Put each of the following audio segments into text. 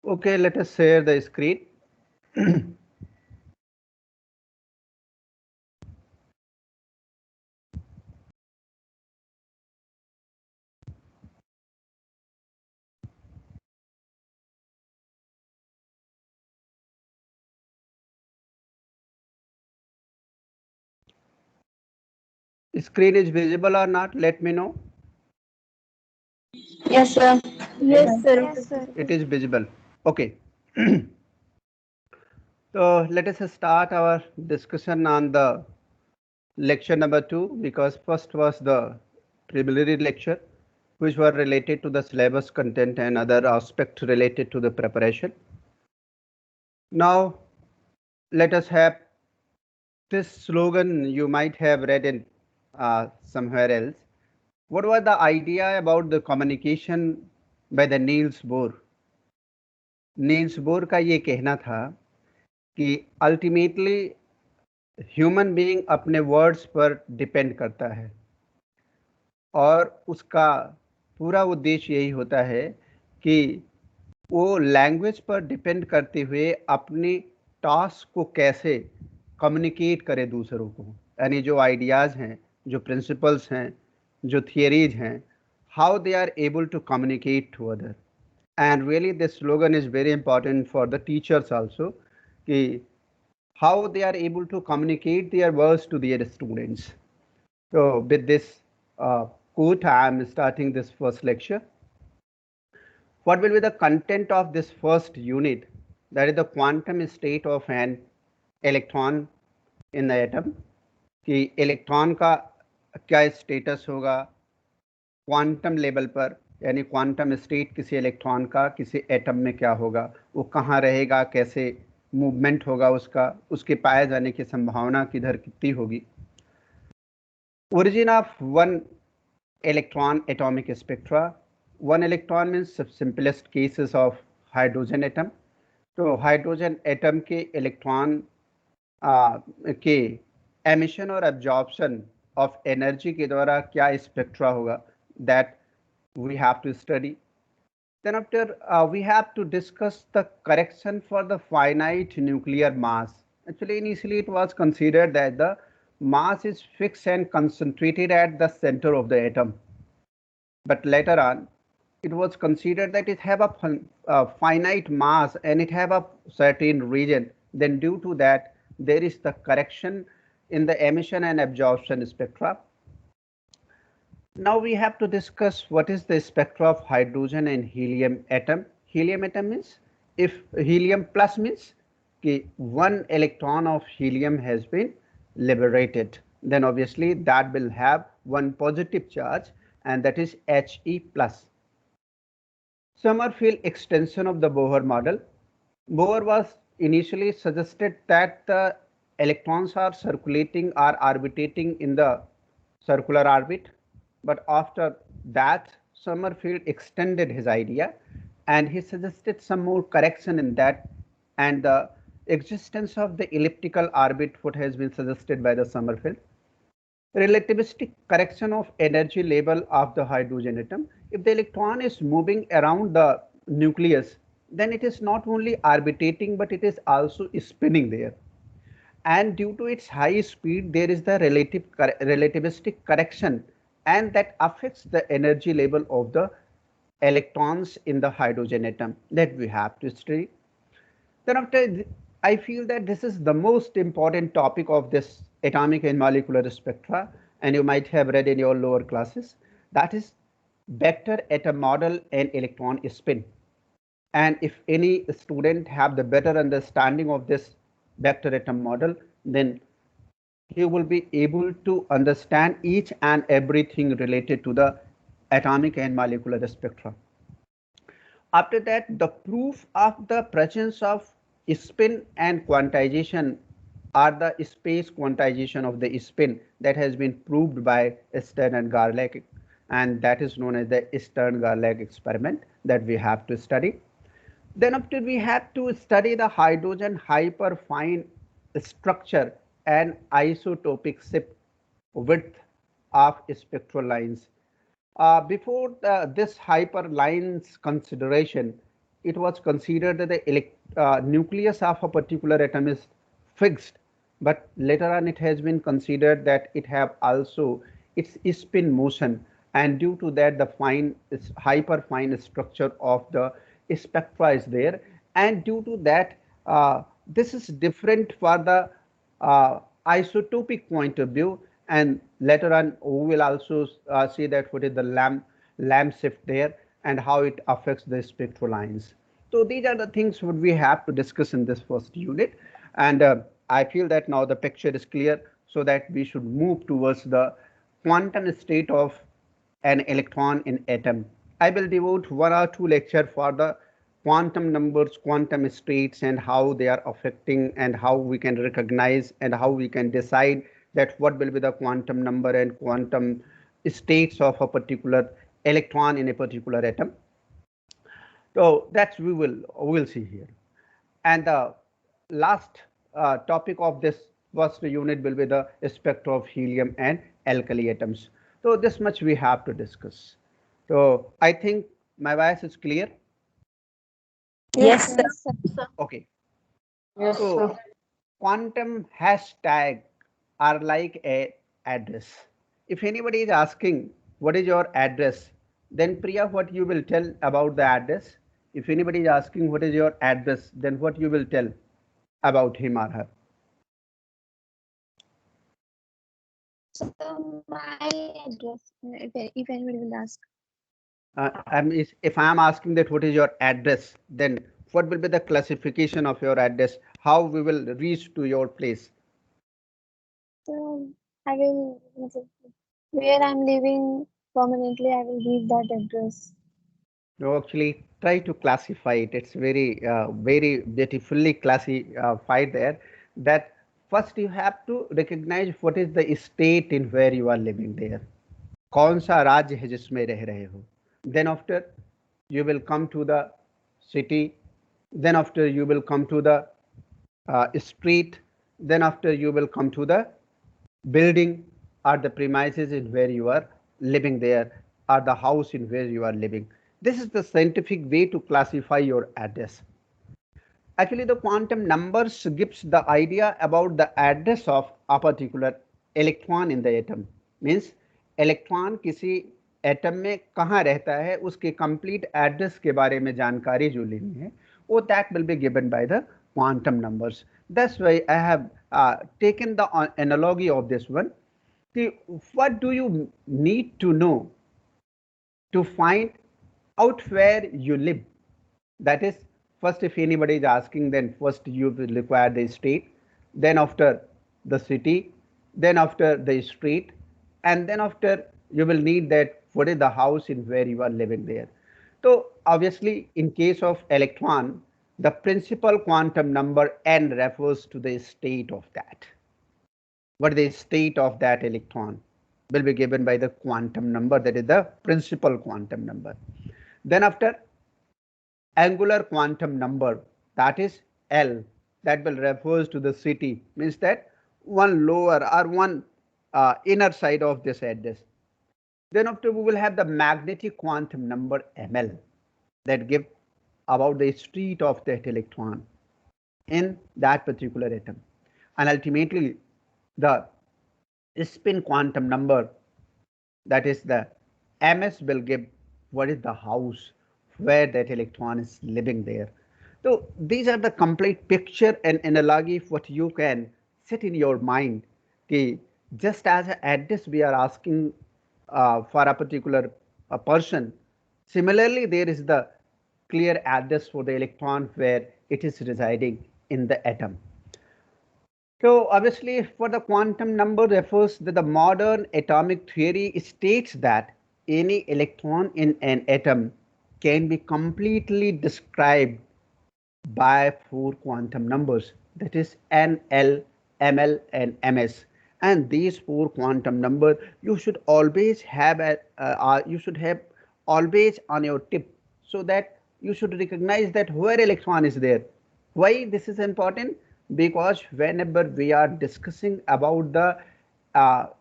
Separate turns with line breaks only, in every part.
Okay, let us share the screen. Screen is visible or not? Let me know.
Yes, sir.
Yes, sir.
Yes, sir.
It is visible. Okay. So let us start our discussion on the lecture number 2, because first was the preliminary lecture, which were related to the syllabus content and other aspects related to the preparation. Now let us have this slogan you might have read in somewhere else. What was the idea about the communication by the Niels Bohr? Niels Bohr का ये कहना था कि ultimately human being अपने words पर depend करता है और उसका पूरा उद्देश्य यही होता है कि वो लैंग्वेज पर डिपेंड करते हुए अपनी टास्क को कैसे कम्युनिकेट करे दूसरों को, यानी जो आइडियाज़ हैं, जो प्रिंसिपल्स हैं, जो थियरीज हैं, how they are able to communicate to other. And really this slogan is very important for the teachers also, ki how they are able to communicate their words to their students. So with this quote I am starting this first lecture. What will be the content of this first unit? That is the quantum state of an electron in the atom, कि electron का क्या status होगा quantum level पर, यानी quantum state किसी electron का किसी atom में क्या होगा, वो कहाँ रहेगा, कैसे मूवमेंट होगा उसका, उसके पाए जाने की संभावना किधर कितनी होगी. Origin of one electron atomic spectra. One electron means simplest cases of hydrogen atom. तो हाइड्रोजन एटम के इलेक्ट्रॉन के एमिशन और एब्जॉर्प्शन ऑफ एनर्जी के द्वारा क्या स्पेक्ट्रा होगा, that we have to study. Then after we have to discuss the correction for the finite nuclear mass. Actually initially it was considered that the mass is fixed and concentrated at the center of the atom, but later on it was considered that it have a finite mass and it have a certain region. Then due to that there is the correction in the emission and absorption spectra. Now we have to discuss what is the spectra of hydrogen and helium atom. Helium atom means, if helium plus means कि one electron of helium has been liberated, then obviously that will have one positive charge, and that is He plus. Sommerfeld extension of the Bohr model. Bohr was initially suggested that the electrons are circulating or orbitating in the circular orbit, but after that Sommerfeld extended his idea and he suggested some more correction in that, and the existence of the elliptical orbit what has been suggested by the Sommerfeld. Relativistic correction of energy level of the hydrogen atom. If the electron is moving around the nucleus, then it is not only orbitating but it is also spinning there, and due to its high speed there is the relativistic correction, and that affects the energy level of the electrons in the hydrogen atom, that we have to study. Then after, I feel that this is the most important topic of this atomic and molecular spectra, and you might have read in your lower classes, that is vector atom model and electron spin. And if any student have the better understanding of this vector atom model, then he will be able to understand each and everything related to the atomic and molecular spectra. After that, the proof of the presence of spin and quantization, or the space quantization of the spin, that has been proved by Stern and Garlack, and that is known as the Stern-Garlack experiment that we have to study. Then after, we have to study the hydrogen hyperfine structure and isotopic shift width of spectral lines. Before this hyperlines consideration, it was considered that the nucleus of a particular atom is fixed, but later on it has been considered that it have also its spin motion, and due to that the hyper fine structure of the spectra is there, and due to that this is different for the isotopic point of view, and later on we will also see that what is the Lamb shift there and how it affects the spectral lines. So these are the things what we have to discuss in this first unit, and I feel that now the picture is clear, so that we should move towards the quantum state of an electron in atom. I will devote 1 or 2 lectures for the quantum numbers, quantum states, and how they are affecting, and how we can recognize, and how we can decide that what will be the quantum number and quantum states of a particular electron in a particular atom. So that's we will see here. And the last topic of this first unit will be the spectra of helium and alkali atoms. So this much we have to discuss. So I think my voice is clear.
Yes, sir.
Okay.
Yes,
So
sir.
quantum hashtag are like a address. If anybody is asking what is your address, then Priya, what you will tell about the address? If anybody is asking what is your address, then what you will tell about him or her?
So my address, if anybody will ask.
If I am asking that what is your address, then what will be the classification of your address? How we will reach to your place?
So I will, where I'm living permanently, I will give that address.
No, actually, try to classify it. It's very beautifully classified there. That first you have to recognize what is the state in where you are living there. कौन सा राज्य है जिसमें रह रहे हो? Then after you will come to the city. Then after you will come to the street. Then after you will come to the building or the premises in where you are living there, or the house in where you are living. This is the scientific way to classify your address. Actually, the quantum numbers gives the idea about the address of a particular electron in the atom. Means electron किसी atom में कहाँ रहता है, उसके complete address के बारे में जानकारी जो लेनी है, वो that will be given by the quantum numbers. That's why I have taken the analogy of this one. What do you need to know to find out where you live? That is, first if anybody is asking, then first you will require the state, then after the city, then after the street, and then after you will need that what is the house in where you are living there. So obviously in case of electron, the principal quantum number n refers to the state of that. What is the state of that electron will be given by the quantum number, that is the principal quantum number. Then after angular quantum number, that is L, that will refers to the city, means that one lower or one inner side of this address. Then after we will have the magnetic quantum number ML, that give about the state of that electron in that particular atom, and ultimately the spin quantum number, that is the MS, will give what is the house where that electron is living there. So these are the complete picture and analogy what you can set in your mind. कि just as an address we are asking for a particular person, similarly there is the clear address for the electron where it is residing in the atom. So obviously for the quantum number refers that the modern atomic theory states that any electron in an atom can be completely described by 4 quantum numbers, that is N, L, ML and MS. And these 4 quantum numbers you should always have always on your tip, so that you should recognize that where electron is there. Why this is important? Because whenever we are discussing about the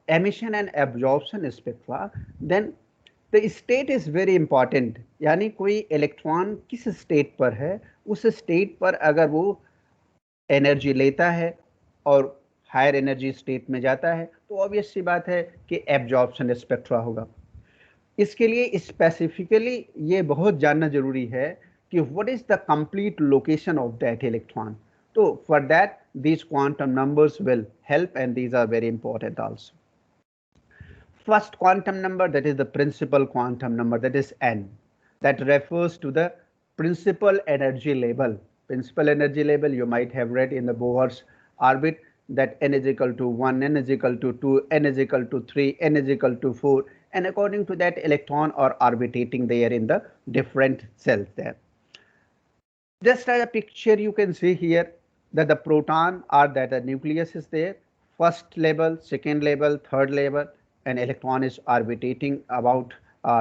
emission and absorption spectra, then तो state is very important, यानी कोई electron किस state पर है, उस state पर अगर वो एनर्जी लेता है और हायर एनर्जी स्टेट में जाता है तो ऑब्वियस सी बात है कि एब्जॉर्प्शन स्पेक्ट्रा होगा। इसके लिए स्पेसिफिकली ये बहुत जानना जरूरी है कि what is the complete location of that electron. तो for that these quantum numbers will help, and these are very important also. First quantum number, that is the principal quantum number, that is n, that refers to the principal energy level. Principal energy level you might have read in the Bohr's orbit, that n is equal to 1, n is equal to 2, n is equal to 3, n is equal to 4, and according to that electron are orbitating there in the different cells there. Just as a picture you can see here that the proton or that the nucleus is there, first level, second level, third level, and electron is orbitating about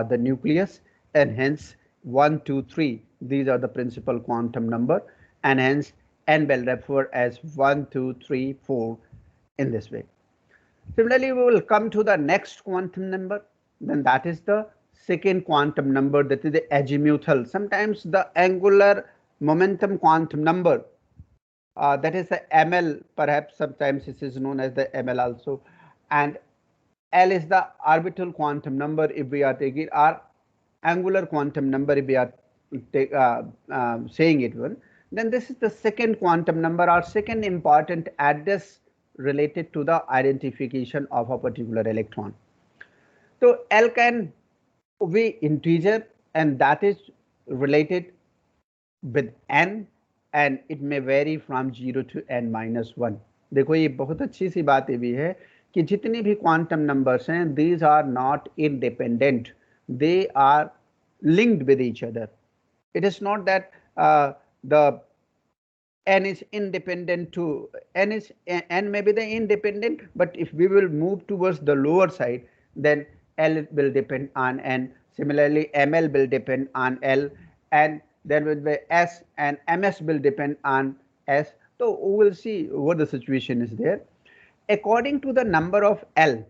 the nucleus, and hence 1, 2, 3, these are the principal quantum number, and hence n will refer as 1, 2, 3, 4 in this way. Similarly, we will come to the next quantum number, then that is the second quantum number, that is the azimuthal. Sometimes the angular momentum quantum number, that is the ML, perhaps sometimes this is known as the ML also, and L is the orbital quantum number if we are taking, our angular quantum number if we are saying it one. Then this is the second quantum number, or second important address related to the identification of a particular electron. So L can be integer, and that is related with n, and it may vary from 0 to n minus 1. देखो ये बहुत अच्छी सी बात ये भी है कि जितने भी क्वांटम नंबर्स हैं, these are not independent, they are linked with each other. It is not that the n is independent to n may be the independent, but if we will move towards the lower side, then L will depend on n. Similarly, ML will depend on L, and there will be S, and MS will depend on S. So we will see what the situation is there. According to the number of L,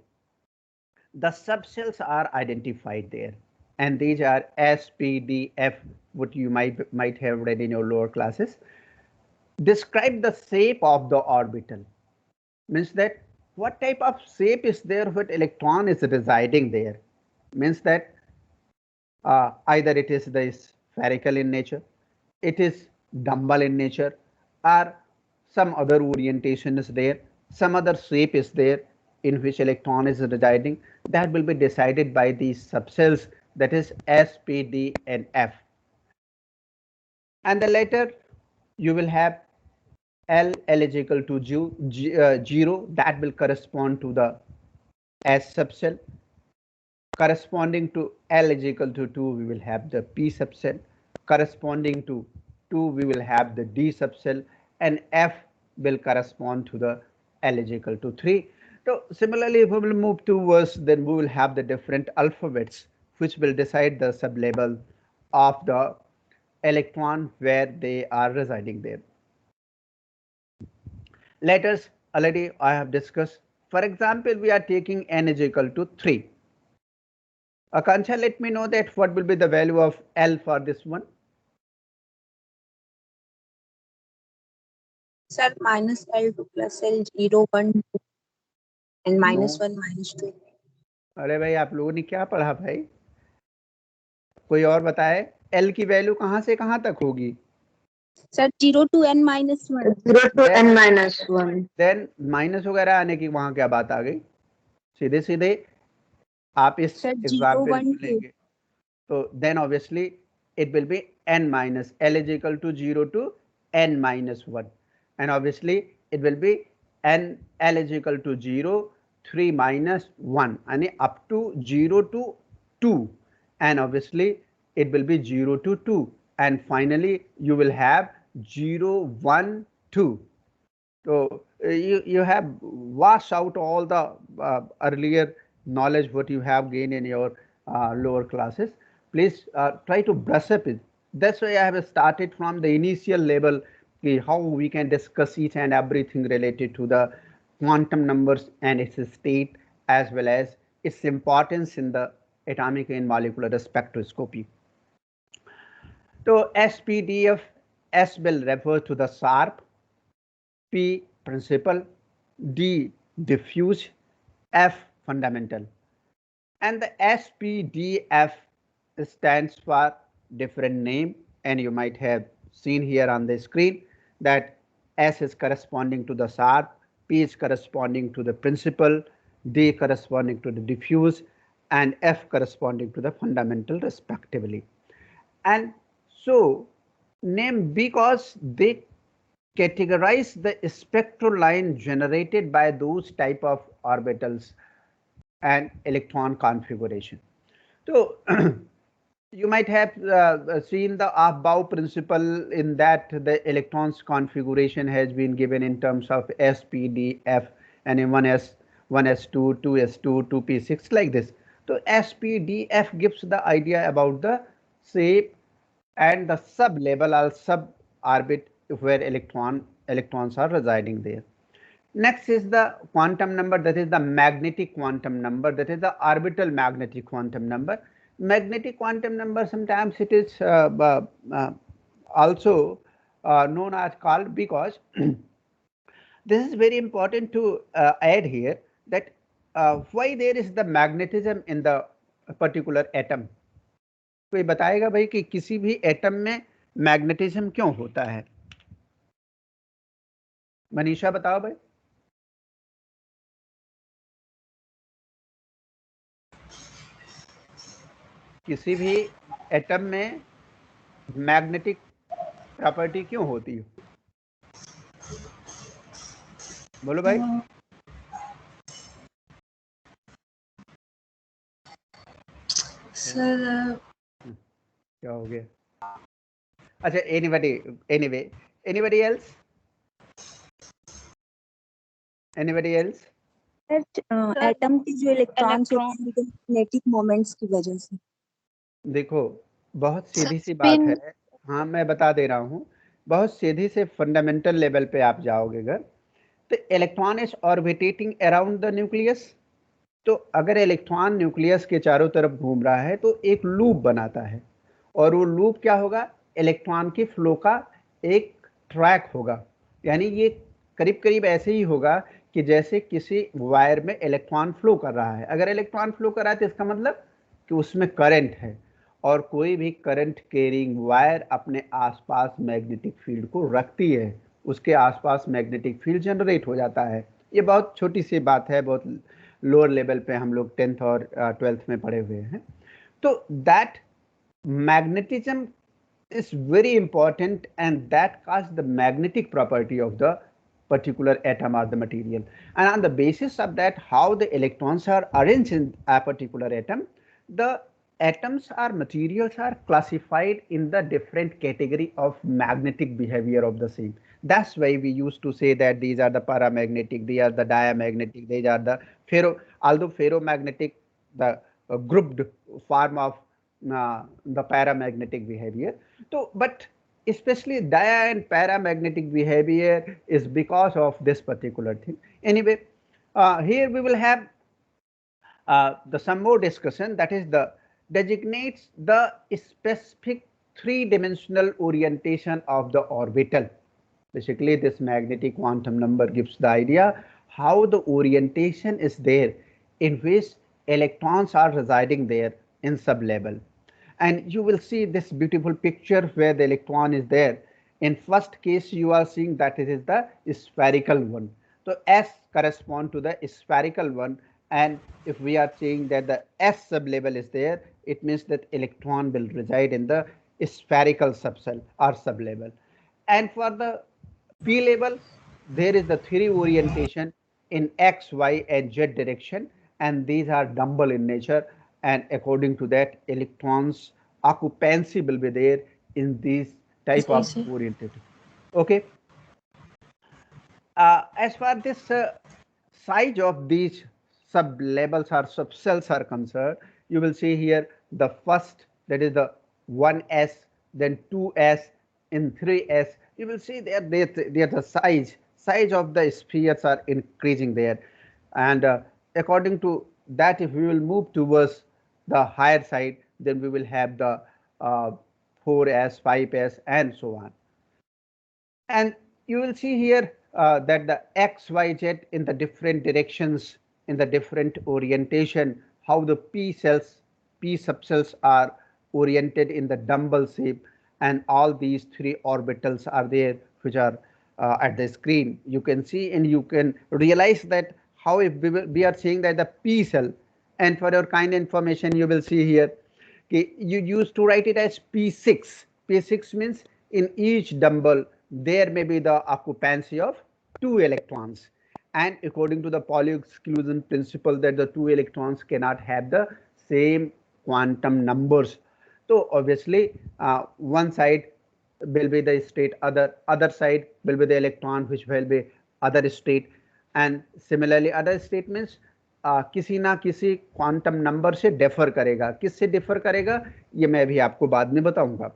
the subcells are identified there, and these are S, P, D, F, what you might have read in your lower classes. Describe the shape of the orbital, means that what type of shape is there when electron is residing there, means that either it is the spherical in nature, it is dumbbell in nature, or some other orientation is there, some other shape is there in which electron is residing. That will be decided by these subcells, that is S, P, D, and F. And the later you will have L is equal to 0, that will correspond to the S subcell. Corresponding to L is equal to 2, we will have the P subcell. Corresponding to 2, we will have the D subcell, and F will correspond to the L is equal to 3. So similarly, if we will move towards, then we will have the different alphabets which will decide the sublevel of the electron where they are residing there. Letters already I have discussed. For example, we are taking n is equal to 3. Akansha, let me know that what will be the value of L for this one.
Sir, minus L2 plus L 0 1 2 and minus 1 minus 2.
अरे भाई आप लोगों ने क्या पढ़ा भाई, कोई और बताए L की वैल्यू कहाँ से कहाँ तक होगी?
Sir, 0 to n minus 1.
0 to n minus 1.
Then minus वगैरह आने की वहां क्या बात आ गई? सीधे सीधे आप इस एग्जाम्पल लेंगे तो then obviously it will be n minus L is equal to 0 to n minus 1, and obviously it will be n L is equal to 0, 3 minus 1, and up to 0 to 2, and obviously it will be 0 to 2, and finally you will have 0 1 2. So you have washed out all the earlier knowledge what you have gained in your lower classes. Please try to brush up it. That's why I have started from the initial level, how we can discuss each and everything related to the quantum numbers and its state, as well as its importance in the atomic and molecular spectroscopy. So SPDF, S will refer to the sharp, P principal, D diffuse, F fundamental. And the SPDF stands for different name, and you might have seen here on the screen that S is corresponding to the sharp, P is corresponding to the principal, D corresponding to the diffuse, and F corresponding to the fundamental respectively. And so name because they categorize the spectral line generated by those type of orbitals and electron configuration. So you might have seen the Aufbau principle, in that the electrons configuration has been given in terms of S, P, D, F, and in 1s, 1s2, 2s2, 2p6 like this. So S, P, D, F gives the idea about the shape and the sub level or sub orbit where electrons are residing there. Next is the quantum number, that is the magnetic quantum number, that is the orbital magnetic quantum number. Magnetic quantum number, sometimes it is also known as called, because this is very important to add here, that why there is the magnetism in the particular atom. कोई बताएगा भाई कि किसी भी atom में magnetism क्यों होता है? मनीषा बताओ भाई. किसी भी एटम में मैग्नेटिक प्रॉपर्टी क्यों होती है? बोलो भाई.
सर
क्या हो गया? अच्छा, anybody else?
एटम की जो इलेक्ट्रॉन्स होते हैं उनके मैग्नेटिक मोमेंट्स की वजह से.
देखो, बहुत सीधी सी बात है. हाँ, मैं बता दे रहा हूँ. बहुत सीधी से फंडामेंटल लेवल पे आप जाओगे अगर, तो electron is orbiting around the nucleus. तो अगर इलेक्ट्रॉन न्यूक्लियस के चारों तरफ घूम रहा है तो एक लूप बनाता है, और वो लूप क्या होगा? इलेक्ट्रॉन की फ्लो का एक ट्रैक होगा. यानी ये करीब करीब ऐसे ही होगा कि जैसे किसी वायर में इलेक्ट्रॉन फ्लो कर रहा है. अगर इलेक्ट्रॉन फ्लो कर रहा है तो इसका मतलब कि उसमें करंट है, और कोई भी करंट कैरिंग वायर अपने आसपास मैग्नेटिक फील्ड को रखती है, उसके आसपास मैग्नेटिक फील्ड जनरेट हो जाता है. ये बहुत छोटी सी बात है, बहुत लोअर लेवल पे हम लोग 10th और 12th में पढ़े हुए हैं. तो that magnetism is very important, and that causes the magnetic property of the particular atom or the material. And on the basis of that, how the electrons are arranged in a particular atom, the atoms or materials are classified in the different category of magnetic behavior of the same. That's why we used to say that these are the paramagnetic, these are the diamagnetic, these are the although ferromagnetic, the grouped form of the paramagnetic behavior. So, but especially dia and paramagnetic behavior is because of this particular thing. Anyway, here we will have some more discussion, that is the designates the specific three-dimensional orientation of the orbital. Basically, this magnetic quantum number gives the idea how the orientation is there in which electrons are residing there in sub-level. And you will see this beautiful picture where the electron is there. In first case, you are seeing that it is the spherical one. So S correspond to the spherical one, and if we are saying that the S sub-level is there, it means that electron will reside in the spherical subcell or sub-level. And for the P level, there is the three orientation in X, Y, and Z direction, and these are dumbbell in nature, and according to that, electrons occupancy will be there in these type of orientation. Okay. As far as this size of these sub levels or subcells are concerned, you will see here the first, that is the 1s, then 2s, in 3s. You will see there the size of the spheres are increasing there, and according to that, if we will move towards the higher side, then we will have the 4s, 5s, and so on. And you will see here that the x, y, z in the different directions, in the different orientation, how the p cells, p subcells are oriented in the dumbbell shape, and all these three orbitals are there, which are at the screen. You can see and you can realize that how if we are saying that the p cell, and for your kind information, you will see here, okay, you used to write it as P6. P6 means in each dumbbell there may be the occupancy of 2 electrons, and according to the Pauli exclusion principle that the 2 electrons cannot have the same quantum numbers. So obviously one side will be the state, other side will be the electron which will be other state, and similarly other state means किसी ना किसी quantum number से differ करेगा. किससे differ करेगा ये मैं भी आपको बाद में बताऊंगा.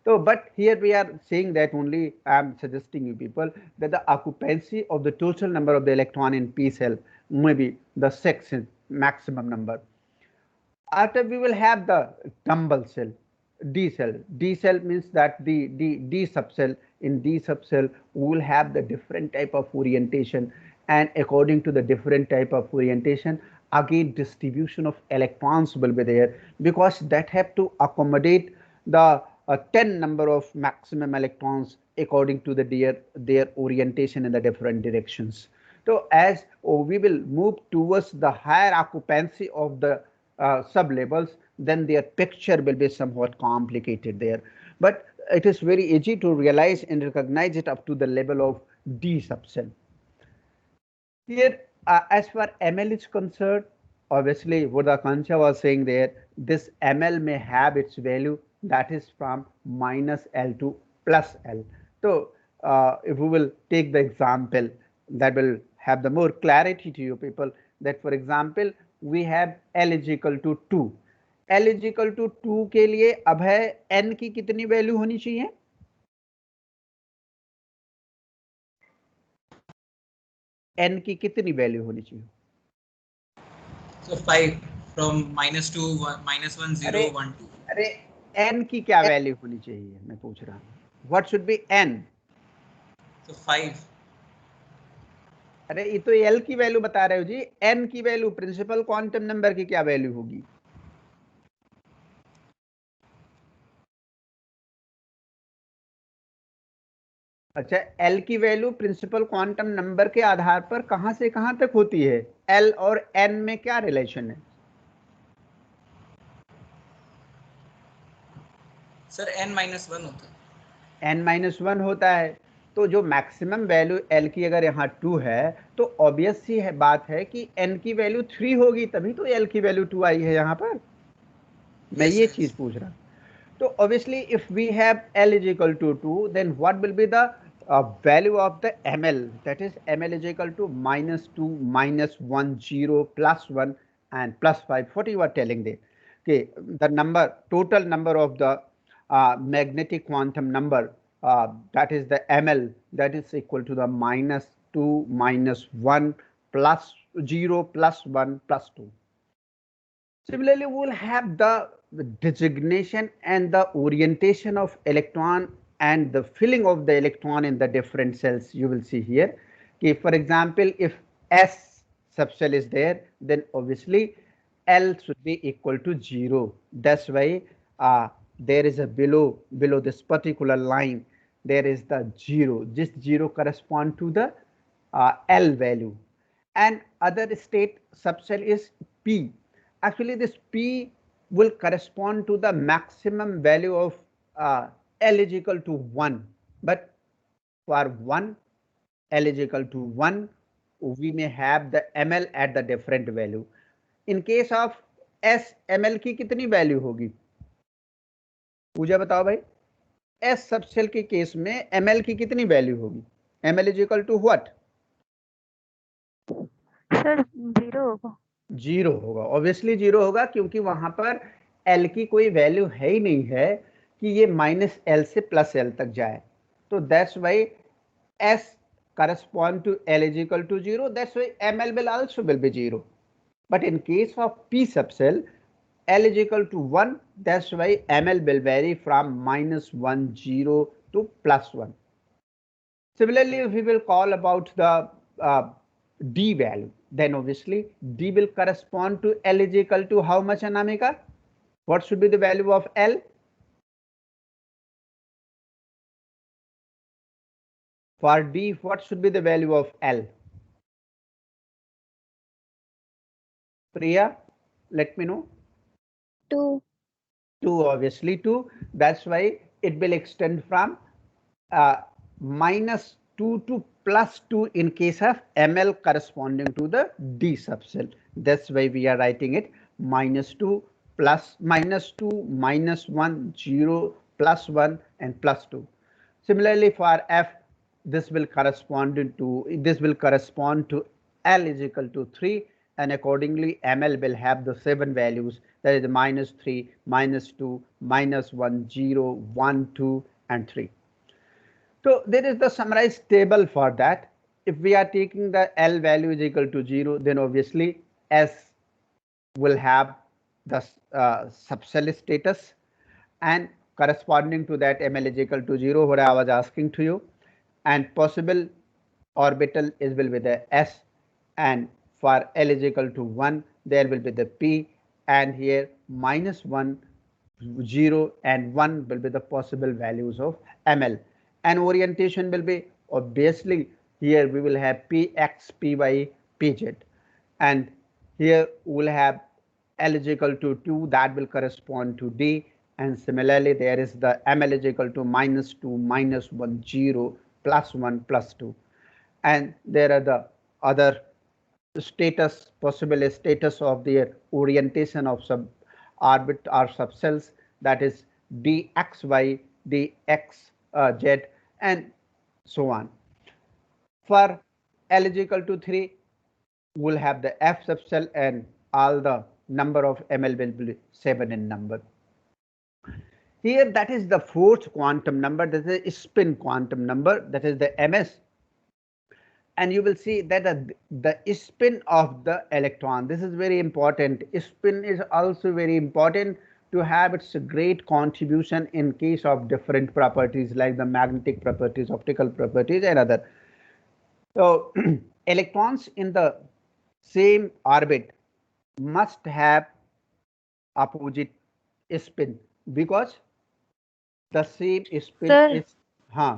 So, but here we are saying that only I am suggesting you people that the occupancy of the total number of the electron in P cell may be the 6 maximum number. After we will have the dumbbell cell, D cell. D cell means that the D subcell. In D subcell we will have the different type of orientation, and according to the different type of orientation, again distribution of electrons will be there, because that have to accommodate the 10 number of maximum electrons according to the their orientation in the different directions. So as we will move towards the higher occupancy of the sub-levels, then their picture will be somewhat complicated there. But it is very easy to realize and recognize it up to the level of D subcell. Here, as far ML is concerned, obviously what the Akansha was saying there, this ML may have its value that is from minus L to plus L. So if we will take the example, that will have the more clarity to you people, that for example we have L is equal to 2. L is equal to 2 के लिए अब है N की कितनी value होनी चाहिए? N की कितनी वैल्यू होनी चाहिए?
So 5 from minus 2 minus 1 0 1 2.
अरे N की क्या वैल्यू होनी चाहिए मैं पूछ रहा हूँ. What should be N?
So 5.
अरे ये तो L की वैल्यू बता रहे हो जी. N की वैल्यू प्रिंसिपल क्वांटम नंबर की क्या वैल्यू होगी? अच्छा, L की वैल्यू प्रिंसिपल क्वांटम नंबर के आधार पर कहां से कहां तक होती है? L और N में क्या रिलेशन है?
सर n-1 होता है.
n-1 होता है. तो जो मैक्सिमम वैल्यू L की अगर यहाँ 2 है तो ऑब्वियस सी है बात है कि N की वैल्यू 3 होगी, तभी तो L की वैल्यू 2 आई है यहाँ पर. मैं ये चीज पूछ रहा हूँ. तो obviously if we have L is equal to 2, then what will be the value of the ML? That is ML is equal to minus 2, minus 1, 0, plus 1 and plus 5. What you are telling there? Okay, the number, total number of the magnetic quantum number, that is the ML, that is equal to the minus 2, minus 1, plus 0, plus 1, plus 2. Similarly, we will have the designation and the orientation of electron and the filling of the electron in the different cells. You will see here. Okay, for example, if S subcell is there, then obviously L should be equal to 0. That's why there is a below this particular line, there is the 0. This 0 correspond to the L value. And other state subcell is P. Actually, this P will correspond to the maximum value of L is equal to 1. But for 1, L is equal to 1, we may have the ML at the different value. In case of S, ML की कितनी value होगी? पूजा बताओ भाई. S subshell के case में ML की कितनी value होगी? ML is equal to what?
Sir 0 होगा.
0 होगा. ऑब्वियसली 0 होगा क्योंकि वहां पर L की कोई वैल्यू है ही नहीं है कि ये माइनस L से प्लस L तक जाए. तो that's why S correspond to L is equal to 0. That's why ML will also will be 0. But in case of P subcell, L is equal to 1, that's why ML will vary from -1, 0 to +1. Similarly, if we will call about the D value, then obviously D will correspond to L is equal to how much, Anamika? What should be the value of L? For D, what should be the value of L? Priya, let me know.
2.
2, obviously 2. That's why it will extend from -2 to +2 in case of ML corresponding to the D subcell. That's why we are writing it -2 plus -2 -1 0 +1 and +2. Similarly, for F, this will correspond to L is equal to 3, and accordingly ML will have the 7 values, that is -3, -2, -1, 0, 1, 2 and 3. So there is the summarized table for that. If we are taking the L value is equal to 0, then obviously S will have the subcell status, and corresponding to that ML is equal to 0, what I was asking to you, and possible orbital is will be the S, and for L is equal to 1 there will be the P, and here -1, 0 and 1 will be the possible values of ML, and orientation will be obviously here we will have Px, Py, Pz, and here we will have L is equal to 2, that will correspond to D, and similarly there is the ML is equal to -2, -1, 0, +1, +2, and there are the other status, possible status of their orientation of sub orbit or subcells, that is dxy, dxz and so on. For L is equal to 3, we'll have the F subcell, and all the number of ML will be 7 in number. Here that is the 4th quantum number, that is a spin quantum number, that is the MS. And you will see that the spin of the electron, this is very important. Spin is also very important to have its great contribution in case of different properties like the magnetic properties, optical properties and other. So electrons in the same orbit must have opposite spin, because the same spin
Sir.
is हाँ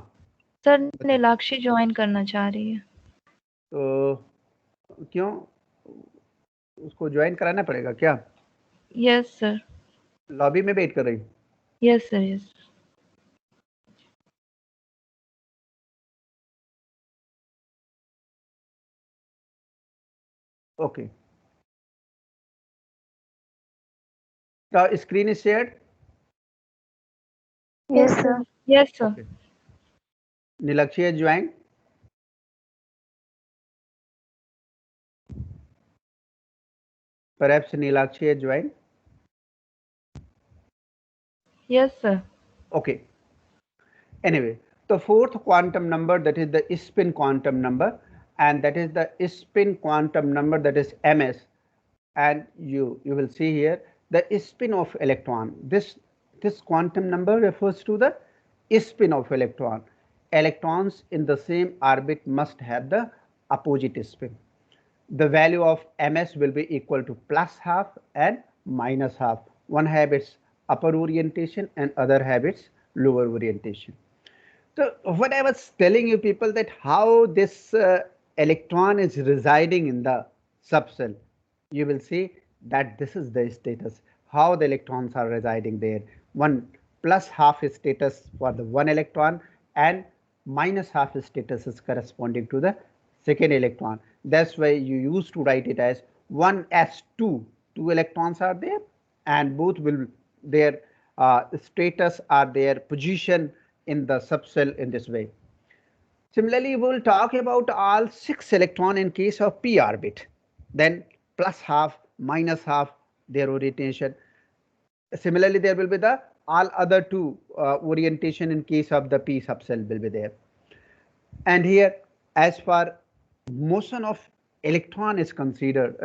sir Neelakshi join करना चाह रही है।
तो क्यों, उसको join कराना पड़ेगा क्या?
Yes sir.
लॉबी में वेट कर रही?
Yes sir, yes.
Okay. The screen is shared?
Yes, sir.
Yes sir.
Okay. Nilakshi has joined? Perhaps Nilakshi has joined?
Yes, sir.
Okay. Anyway, the 4th quantum number, that is the spin quantum number, and that is the spin quantum number, that is MS. And you will see here the spin of electron. This quantum number refers to the spin of electron. Electrons in the same orbit must have the opposite spin. The value of MS will be equal to +½ and -½ One have its upper orientation and other have its lower orientation. So what I was telling you people, that how this electron is residing in the subcell, you will see that this is the status, how the electrons are residing there. One +½ status for the one electron, and -½ status is corresponding to the second electron. That's why you used to write it as 1s2. 2 electrons are there, and both will their status or their position in the subcell in this way. Similarly, we will talk about all 6 electron in case of p orbit, then +½ -½ their orientation. Similarly, there will be the all other 2 orientation in case of the p subcell will be there. And here, as for motion of electron is concerned,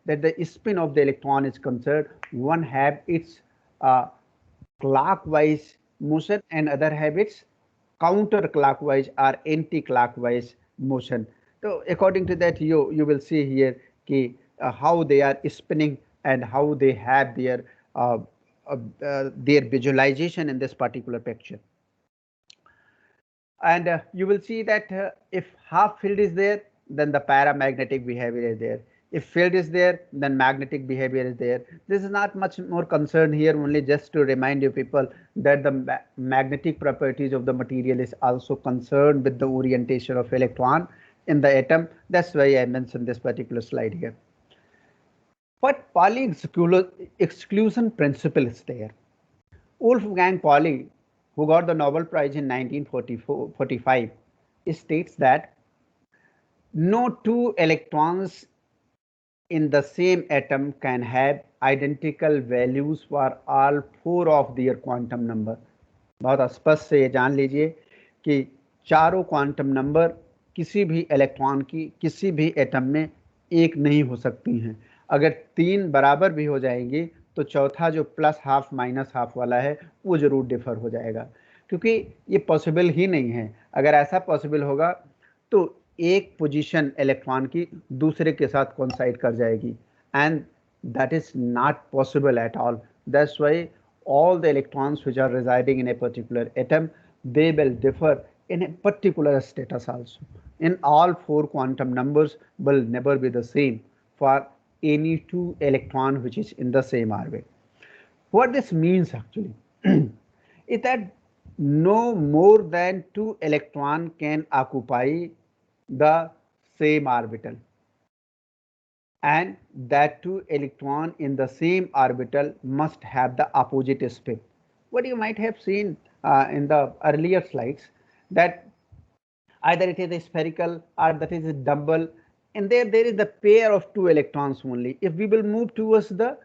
that the spin of the electron is concerned, one have its clockwise motion and other have its counterclockwise or anti-clockwise motion. So according to that, you will see here ki, how they are spinning and how they have their visualization in this particular picture. And you will see that if half field is there, then the paramagnetic behavior is there. If field is there, then magnetic behavior is there. This is not much more concerned here, only just to remind you people that the magnetic properties of the material is also concerned with the orientation of electron in the atom. That's why I mentioned this particular slide here. But Pauli exclusion principle is there. Wolfgang Pauli, who got the Nobel Prize in 1945, states that no two electrons in the same atom can have identical values for all four of their quantum number. बहुत स्पष्ट से ये जान लीजिए कि चारों quantum number किसी भी इलेक्ट्रॉन की किसी भी एटम में एक नहीं हो सकती हैं. अगर तीन बराबर भी हो जाएंगी तो चौथा जो प्लस हाफ माइनस हाफ वाला है वो जरूर डिफर हो जाएगा, क्योंकि ये पॉसिबल ही नहीं है. अगर ऐसा पॉसिबल होगा तो एक पोजीशन इलेक्ट्रॉन की दूसरे के साथ कोइंसाइड कर जाएगी, and that is not possible at all. That's why all the electrons which are residing in a particular atom, they will differ in a particular status also. In all four quantum numbers will never be the same for any two electron which is in the same orbit. What this means actually is that no more than two electron can occupy the same orbital, and that two electron in the same orbital must have the opposite spin. What you might have seen in the earlier slides, that either it is a spherical or that is a double, and there is the pair of two electrons only. If we will move towards the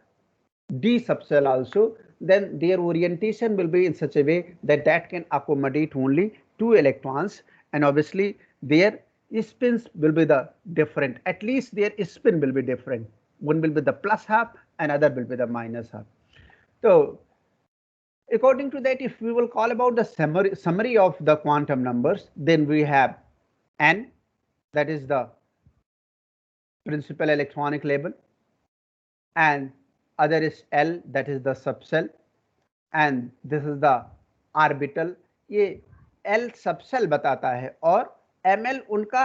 d subshell also, then their orientation will be in such a way that that can accommodate only two electrons, and obviously their spins will be the different. At least their spin will be different. One will be the plus half and other will be the minus half. So according to that, if we will call about the summary of the quantum numbers, then we have n, that is the principal electronic label, and other is L, that is the subshell, and this is the orbital. ये L subshell बताता है और ml उनका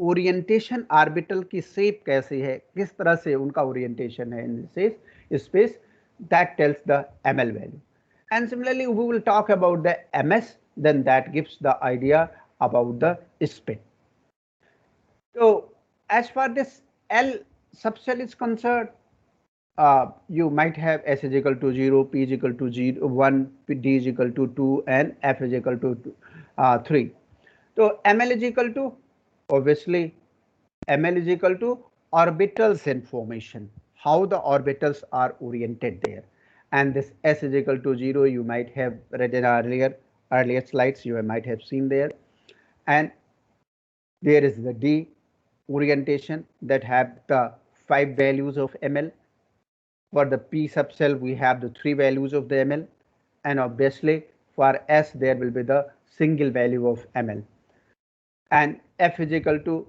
orientation orbital की shape कैसी है, किस तरह से उनका ओरिएंटेशन है in space, that tells the ml value. And similarly we will talk about the ms, then that gives the idea about the spin. So as far this L subshell is concerned, you might have S is equal to 0, P is equal to 0, 1, D is equal to 2, and F is equal to 3. So ml is equal to, obviously ml is equal to orbitals information, how the orbitals are oriented there. And this S is equal to 0, you might have read in earlier slides, you might have seen there. And there is the D orientation that have the 5 values of ml. For the P subshell we have the 3 values of the ml, and obviously for S there will be the single value of ml. And F is equal to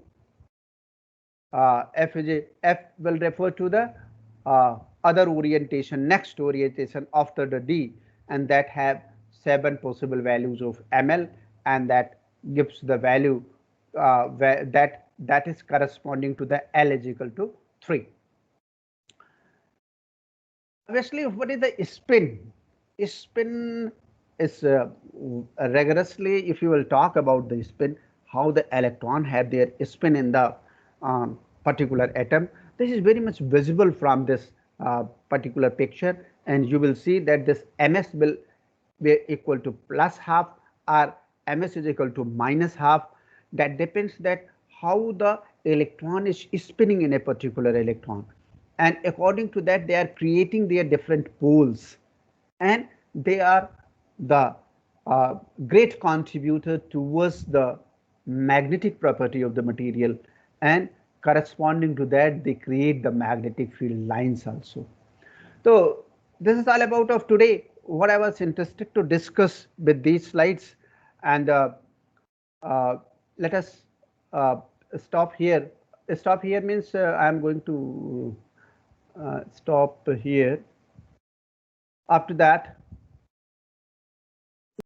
F will refer to the other orientation, next orientation after the D, and that have 7 possible values of ml, and that gives the value that is corresponding to the L is equal to 3. Obviously, what is the spin? Spin is rigorously, if you will talk about the spin, how the electron have their spin in the particular atom. This is very much visible from this particular picture, and you will see that this ms will be equal to plus half or ms is equal to minus half. That depends that how the electron is spinning in a particular electron, and according to that they are creating their different poles, and they are the great contributor towards the magnetic property of the material, and corresponding to that they create the magnetic field lines also. So this is all about of today, what I was interested to discuss with these slides, and let us stop here. Stop here means I am going to stop here. After that,